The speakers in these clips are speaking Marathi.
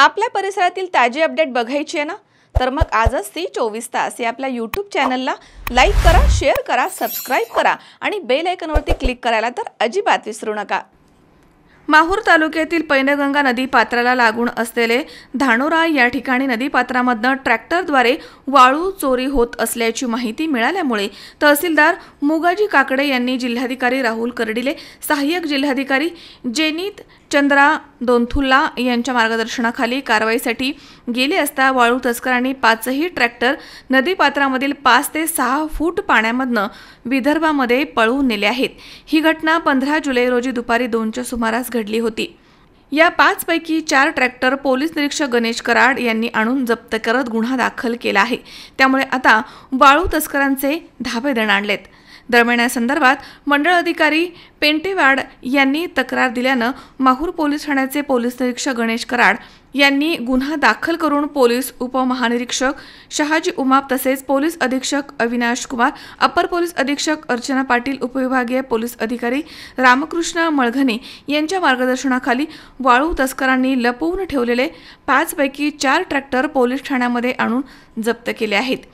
आपल्या परिसरातील ताजी अपडेट बघायची आहे ना, तर मग आजच सी 24 तास या आपल्या YouTube चॅनलला लाईक करा, शेअर करा, सबस्क्राइब करा आणि बेल आयकॉनवरती क्लिक करायला तर अजिबात विसरू नका। माहूर तालुक्यातील पैनगंगा नदी पात्राला लागून असलेले धानोरा या ठिकाणी नदीपात्रामधून ट्रॅक्टरद्वारे वाळू चोरी होत असल्याची माहिती मिळाल्यामुळे तहसीलदार मुगाजी काकडे यांनी जिल्हाधिकारी राहुल कर्डिले, सहाय्यक जिल्हाधिकारी जेनित चंद्रा दोंथुल्ला यांच्या मार्गदर्शनाखाली कारवाईसाठी गेले असता वाळू तस्करांनी 5ही ट्रॅक्टर नदीपात्रामधील 5 ते 6 फूट पाण्यामधून विदर्भामध्ये पळवून नेले आहेत। ही घटना 15 जुलै रोजी दुपारी 2च्या सुमारास घडली होती। या 5 पैकी 4 ट्रॅक्टर पोलीस निरीक्षक गणेश कराड यांनी आणून जप्त करत गुन्हा दाखल केला आहे। त्यामुळे आता वाळू तस्करांचे धाबे दणाणलेत। दरम्यान या संदर्भात मंडळ अधिकारी पेंटेवाड यांनी तक्रार दिल्याने माहूर पोलीस ठाण्याचे पोलीस निरीक्षक गणेश कराड यांनी गुन्हा दाखल करून पोलीस उपमहानिरीक्षक शहाजी उमाप तसेच पोलीस अधीक्षक अविनाश कुमार, अपर पोलीस अधीक्षक अर्चना पाटील, उपविभागीय पोलीस अधिकारी रामकृष्ण मळघने यांच्या मार्गदर्शनाखाली वाळू तस्करांनी लपवून ठेवलेले 5 पैकी 4 ट्रॅक्टर पोलीस ठाण्यामध्ये आणून जप्त केले आहेत।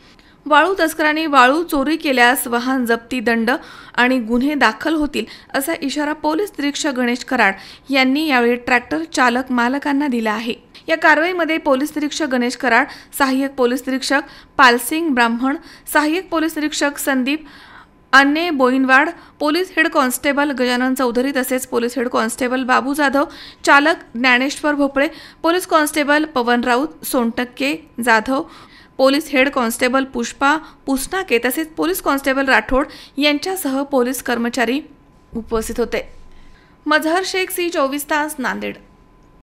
वाळू तस्करांनी वाळू चोरी केल्यास वाहन जप्ती दंड आणि गुन्हे दाखल होतील असा इशारा पोलीस निरीक्षक गणेश कराड यांनी यावेळी ट्रॅक्टर चालक मालकांना दिला आहे। या कारवाईमध्ये पोलीस निरीक्षक गणेश कराड, सहाय्यक पोलीस निरीक्षक पालसिंग ब्राह्मण, सहाय्यक पोलीस निरीक्षक Sandeep Anne Boinwad, police head constable Gajanan Chaudhari तसेच police head constable Babu Jadhav, चालक Dnyaneshwar Bhopale, police constable Pawan Raut, Sontakke Jadhav, police head constable Pushpa Pusnake तसेच पोलीस कॉन्स्टेबल राठोड यांच्यासह पोलीस कर्मचारी उपस्थित होते। मजहर शेख, सी 24 तास, नांदेड।